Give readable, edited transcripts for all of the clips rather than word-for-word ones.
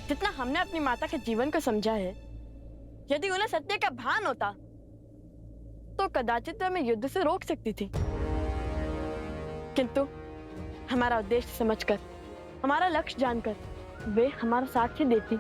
जितना हमने अपनी माता के जीवन को समझा है, यदि उन्हें सत्य का भान होता तो कदाचित हमें युद्ध से रोक सकती थी, किंतु हमारा उद्देश्य समझकर, हमारा लक्ष्य जानकर वे हमारा साथ ही देती।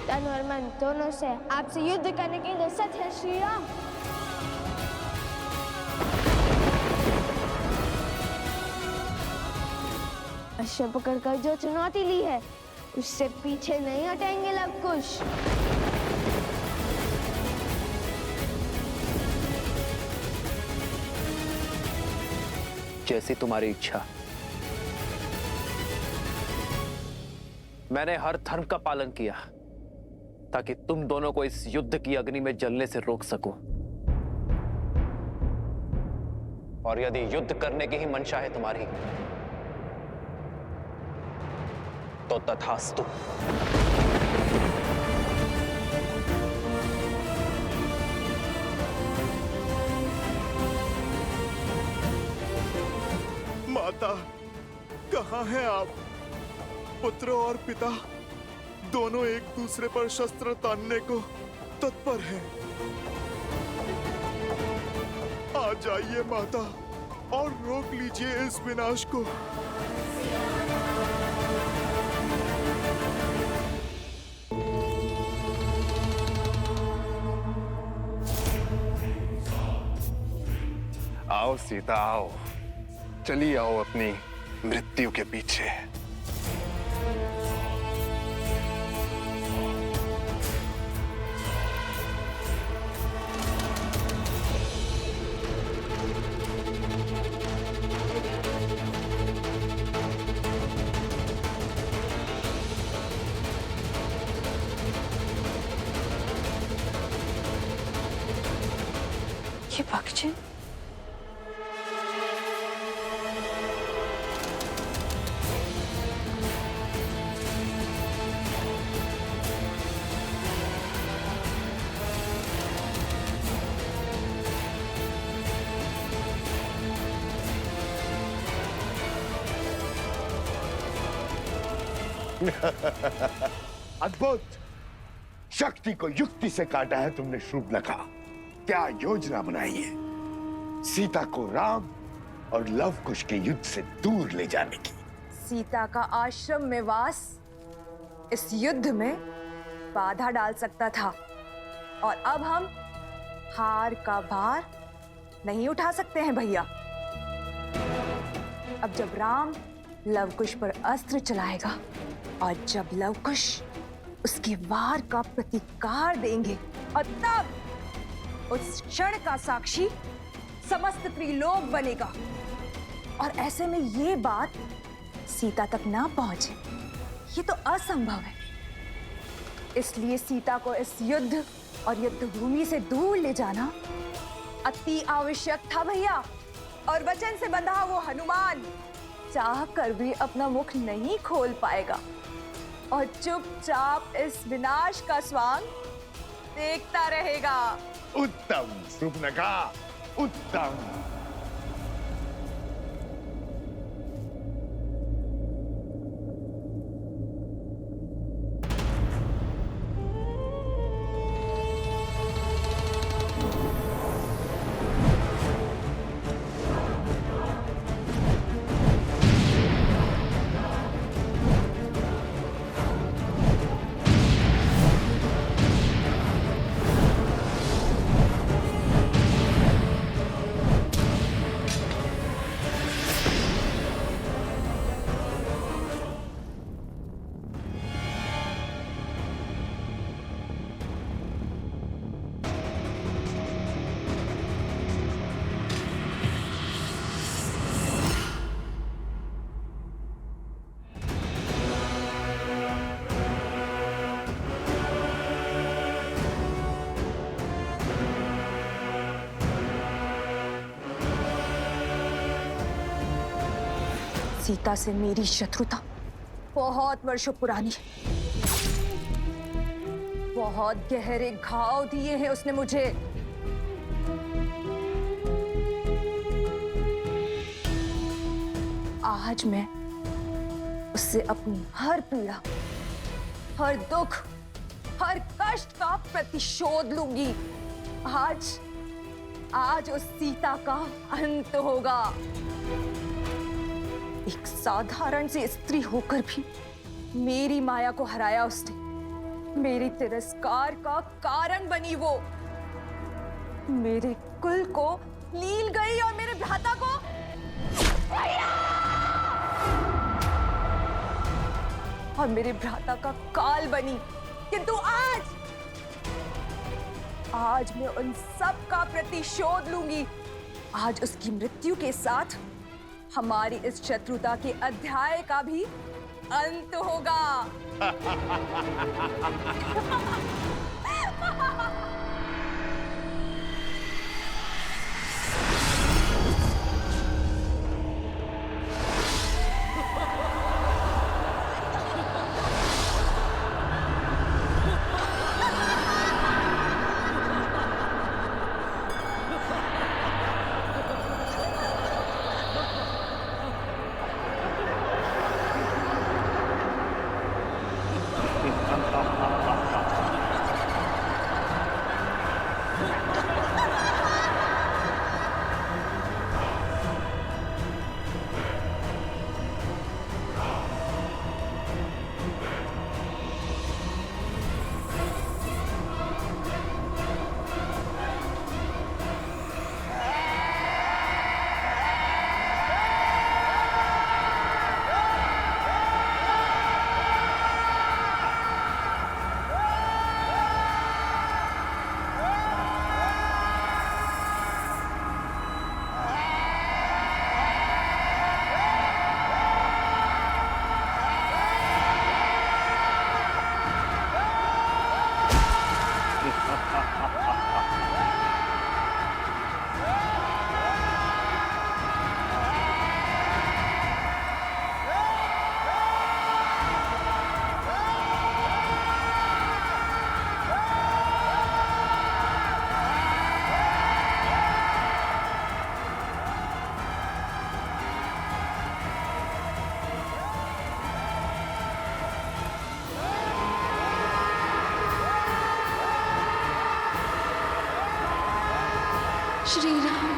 तन और मन दोनों से आपसे युद्ध करने के लिए सच है श्री राम। अश्व पकड़कर जो चुनौती ली है उससे पीछे नहीं हटेंगे लव कुश। जैसी तुम्हारी इच्छा। मैंने हर धर्म का पालन किया ताकि तुम दोनों को इस युद्ध की अग्नि में जलने से रोक सकूं। और यदि युद्ध करने की ही मंशा है तुम्हारी तो तथास्तु। माता, कहाँ हैं आप? पुत्र और पिता दोनों एक दूसरे पर शस्त्र तानने को तत्पर हैं। आ जाइए माता और रोक लीजिए इस विनाश को। आओ सीता आओ, चली आओ अपनी मृत्यु के पीछे। ये भक्षण अद्भुत! शक्ति को युक्ति से काटा है तुमने शूर्पणखा। क्या योजना बनाई है सीता को राम और लव कुश के युद्ध से दूर ले जाने की। सीता का आश्रम में वास इस युद्ध में बाधा डाल सकता था और अब हम हार का भार नहीं उठा सकते हैं भैया। अब जब राम लव कुश पर अस्त्र चलाएगा और जब लव कुश उसके वार का प्रतिकार देंगे और तब उस क्षण का साक्षी समस्त त्रिलोक बनेगा। और ऐसे में ये बात सीता तक ना पहुंचे, ये तो असंभव है। इसलिए सीता को इस युद्ध और युद्ध भूमि से दूर ले जाना अति आवश्यक था भैया। और वचन से बंधा वो हनुमान चाह कर भी अपना मुख नहीं खोल पाएगा और चुपचाप इस विनाश का स्वांग देखता रहेगा। उत्तम शूर्पणखा, उत्तम। सीता से मेरी शत्रुता बहुत वर्षों पुरानी है। बहुत गहरे घाव दिए हैं उसने मुझे। आज मैं उससे अपनी हर पीड़ा, हर दुख, हर कष्ट का प्रतिशोध लूंगी। आज उस सीता का अंत होगा। एक साधारण सी स्त्री होकर भी मेरी माया को हराया उसने। मेरी तिरस्कार का कारण बनी वो। मेरे कुल को लील गई और मेरे भ्राता को और मेरे भ्राता का काल बनी। किंतु आज मैं उन सब का प्रतिशोध लूंगी। आज उसकी मृत्यु के साथ हमारी इस शत्रुता के अध्याय का भी अंत होगा। श्री राम।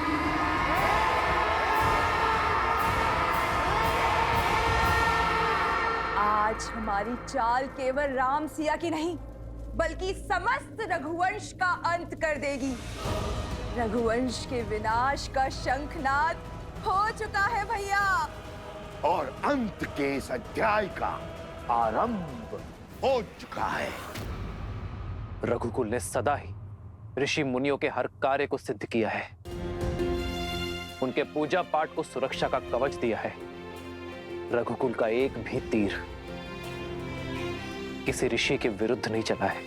आज हमारी चाल केवल राम सिया की नहीं, बल्कि समस्त रघुवंश का अंत कर देगी। रघुवंश के विनाश का शंखनाद हो चुका है भैया। और अंत के इस अध्याय का आरंभ हो चुका है। रघुकुल ने सदा ही ऋषि मुनियों के हर कार्य को सिद्ध किया है। उनके पूजा पाठ को सुरक्षा का कवच दिया है। रघुकुल का एक भी तीर किसी ऋषि के विरुद्ध नहीं चला है।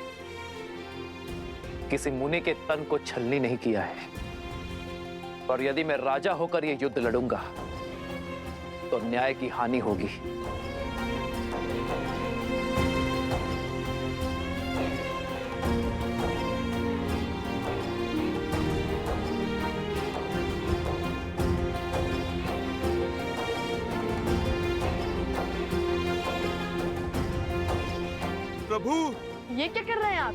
किसी मुनि के तन को छलनी नहीं किया है। और यदि मैं राजा होकर यह युद्ध लड़ूंगा तो न्याय की हानि होगी। प्रभु, ये क्या कर रहे हैं आप?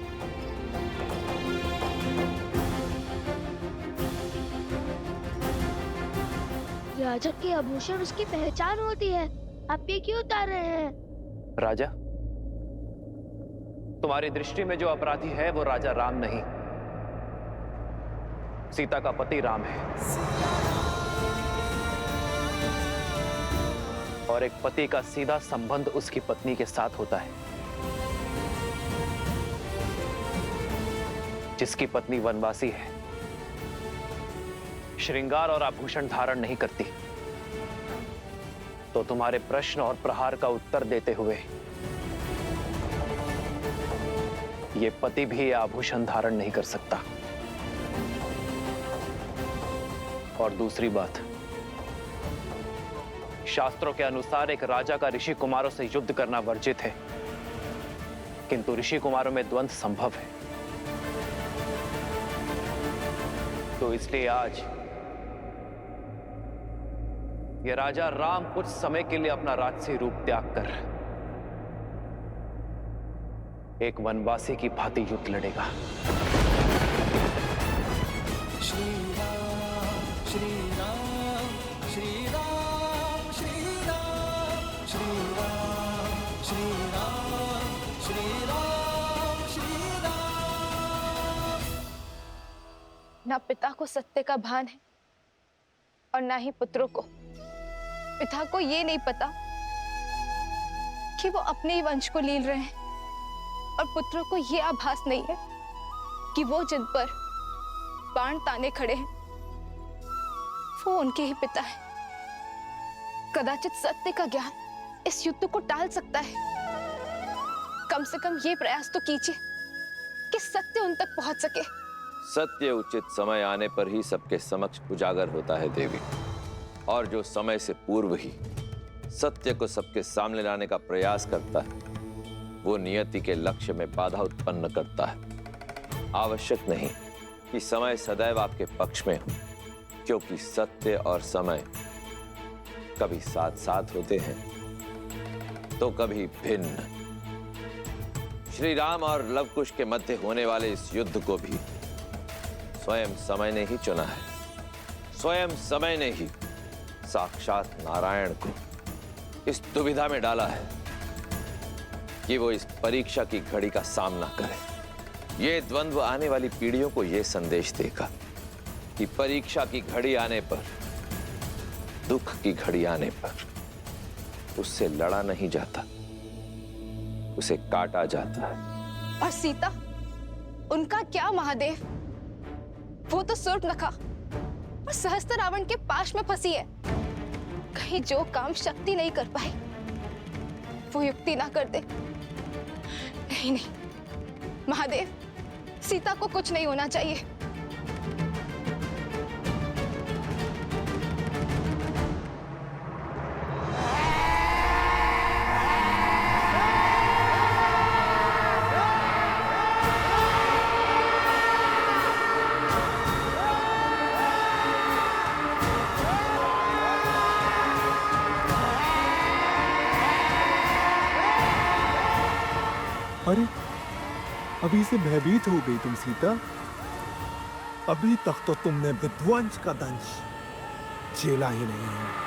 राजा के आभूषण उसकी पहचान होती है। आप ये क्यों उतार रहे हैं? राजा, तुम्हारी दृष्टि में जो अपराधी है वो राजा राम नहीं, सीता का पति राम है। और एक पति का सीधा संबंध उसकी पत्नी के साथ होता है। जिसकी पत्नी वनवासी है, श्रृंगार और आभूषण धारण नहीं करती, तो तुम्हारे प्रश्न और प्रहार का उत्तर देते हुए ये पति भी ये आभूषण धारण नहीं कर सकता। और दूसरी बात, शास्त्रों के अनुसार एक राजा का ऋषि कुमारों से युद्ध करना वर्जित है, किंतु ऋषि कुमारों में द्वंद्व संभव है। तो इसलिए ये राजा राम कुछ समय के लिए अपना राजसी रूप त्याग कर एक वनवासी की भांति युद्ध लड़ेगा। श्री राम श्री राम श्री राम श्री राम श्री राम श्री राम श्री राम श्री राम। ना पिता को सत्य का भान है और ना ही पुत्रों को। पिता को ये नहीं पता कि वो अपने ही वंश को लील रहे हैं और पुत्रों को ये आभास नहीं है कि वो जिन पर बाण ताने खड़े हैं वो उनके ही पिता है। कदाचित सत्य का ज्ञान इस युद्ध को टाल सकता है। कम से कम ये प्रयास तो कीजिए कि सत्य उन तक पहुंच सके। सत्य उचित समय आने पर ही सबके समक्ष उजागर होता है देवी, और जो समय से पूर्व ही सत्य को सबके सामने लाने का प्रयास करता है वो नियति के लक्ष्य में बाधा उत्पन्न करता है। आवश्यक नहीं कि समय सदैव आपके पक्ष में हो, क्योंकि सत्य और समय कभी साथ साथ होते हैं तो कभी भिन्न। श्री राम और लवकुश के मध्य होने वाले इस युद्ध को भी स्वयं समय ने ही चुना है। स्वयं समय ने ही साक्षात नारायण को इस दुविधा में डाला है कि वो इस परीक्षा की घड़ी का सामना करे। ये द्वंद्व आने वाली पीढ़ियों को ये संदेश देगा कि परीक्षा की घड़ी आने पर, दुख की घड़ी आने पर उससे लड़ा नहीं जाता, उसे काटा जाता है। और सीता, उनका क्या महादेव? वो तो सूर्पनखा और सहस्त्र रावण के पाश में फंसी है। कहीं जो काम शक्ति नहीं कर पाई वो युक्ति ना कर दे। नहीं नहीं महादेव, सीता को कुछ नहीं होना चाहिए। अरे अभी से भयभीत हो गई तुम सीता। अभी तक तो तुमने विध्वंस का दंश झेला ही नहीं है।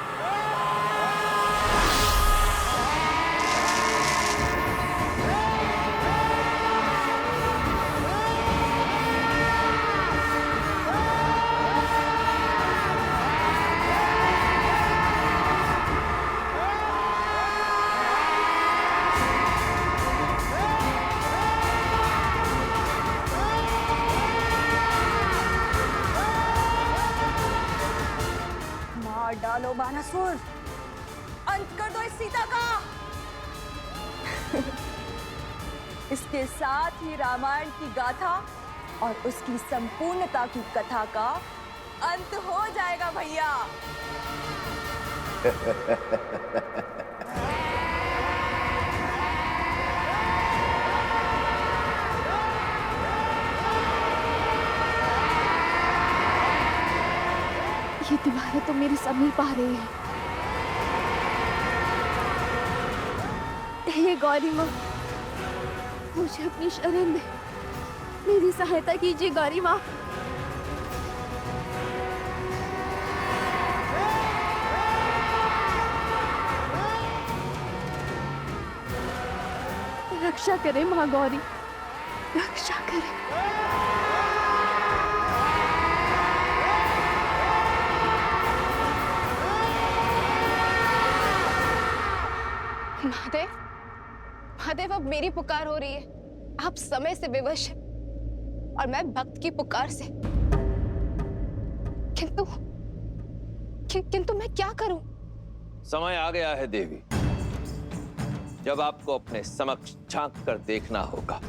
डालो बानासुर, अंत कर दो इस सीता का। इसके साथ ही रामायण की गाथा और उसकी संपूर्णता की कथा का अंत हो जाएगा भैया। ये दीवारें तो मेरी समीप आ रही है। हे गौरी माँ, मुझे अपनी शरण दे, मेरी सहायता कीजिए गौरी माँ। रक्षा करे माँ गौरी, रक्षा करे। महादेव, महादेव, अब मेरी पुकार हो रही है। आप समय से विवश हैं और मैं भक्त की पुकार से। किंतु मैं क्या करूं? समय आ गया है देवी, जब आपको अपने समक्ष झांक कर देखना होगा,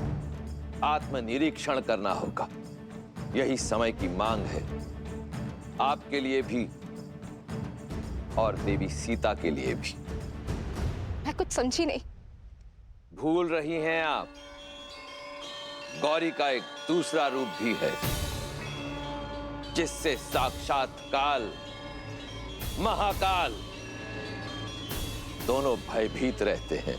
आत्मनिरीक्षण करना होगा। यही समय की मांग है, आपके लिए भी और देवी सीता के लिए भी। मैं कुछ समझी नहीं। भूल रही हैं आप, गौरी का एक दूसरा रूप भी है, जिससे साक्षात काल, महाकाल दोनों भयभीत रहते हैं।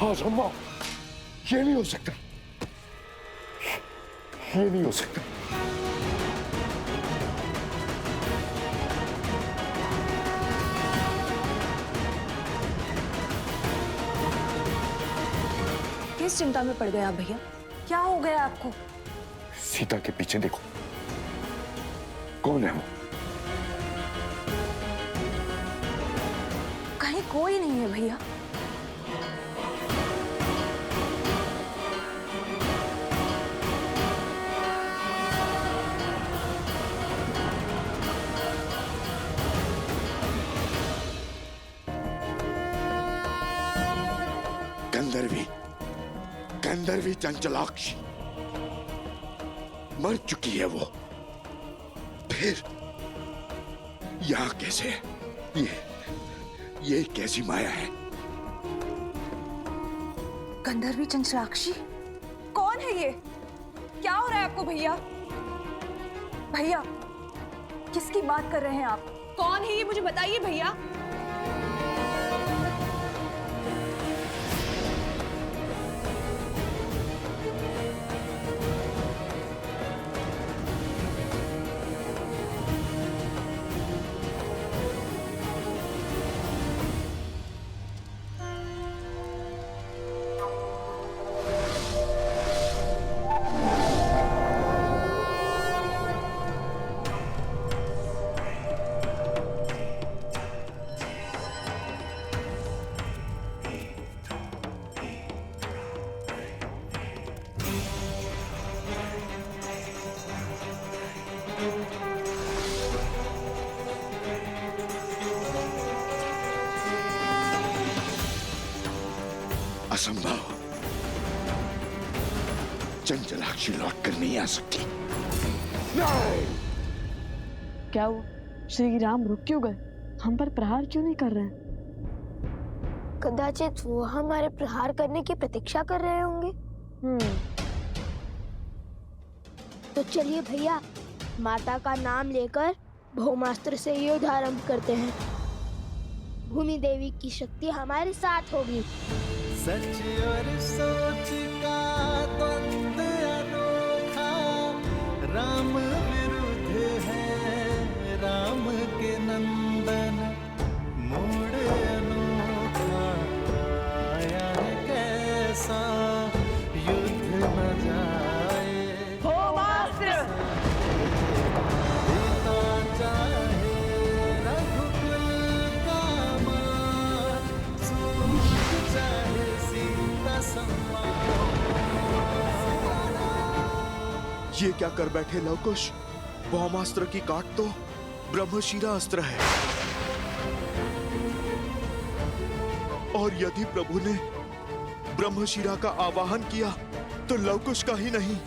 हाँ सम्मा, ये नहीं हो सकता, ये नहीं हो सकता। किस चिंता में पड़ गए आप भैया? क्या हो गया आपको? सीता के पीछे देखो, कौन है वो? कहीं कोई नहीं है भैया। गंधर्वी चंचलाक्षी मर चुकी है वो। फिर यहाँ कैसे है? ये कैसी माया है? गंधर्वी चंचलाक्षी कौन है ये? क्या हो रहा है आपको भैया? भैया किसकी बात कर रहे हैं आप? कौन है ये मुझे बताइए भैया। असंभव, चंचलाक्षी लौट कर नहीं आ सकती। नहीं! क्या हुआ? श्री राम रुक क्यों गए? हम पर प्रहार क्यों नहीं कर रहे हैं? कदाचित वो हमारे प्रहार करने की प्रतीक्षा कर रहे होंगे। तो चलिए भैया, माता का नाम लेकर भौमास्त्र से युद्ध आरंभ करते हैं। भूमि देवी की शक्ति हमारे साथ होगी। सच और सोच का द्वंद्व अनोखा, राम विरुद्ध है राम के नंदन, मोड़ अनोखा आया है कैसा, युद्ध न जाए पिता चाहे रघुकुल का मान, सूरज चाहे सीता सम्मान। ये क्या कर बैठे लवकुश? भौमास्त्र की काट तो ब्रह्मशिरा अस्त्र है, और यदि प्रभु ने ब्रह्मशिरा का आवाहन किया तो लवकुश का ही नहीं,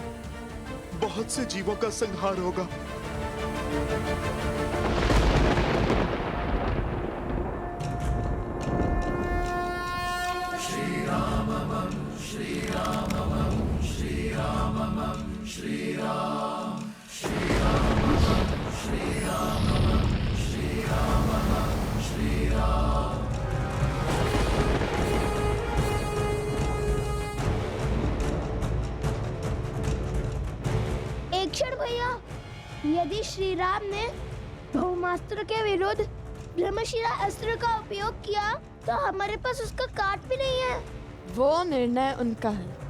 बहुत से जीवों का संहार होगा। एक क्षण भैया, यदि श्री राम ने भौमास्त्र के विरुद्ध ब्रह्मशिरा अस्त्र का उपयोग किया तो हमारे पास उसका काट भी नहीं है। वो निर्णय उनका है।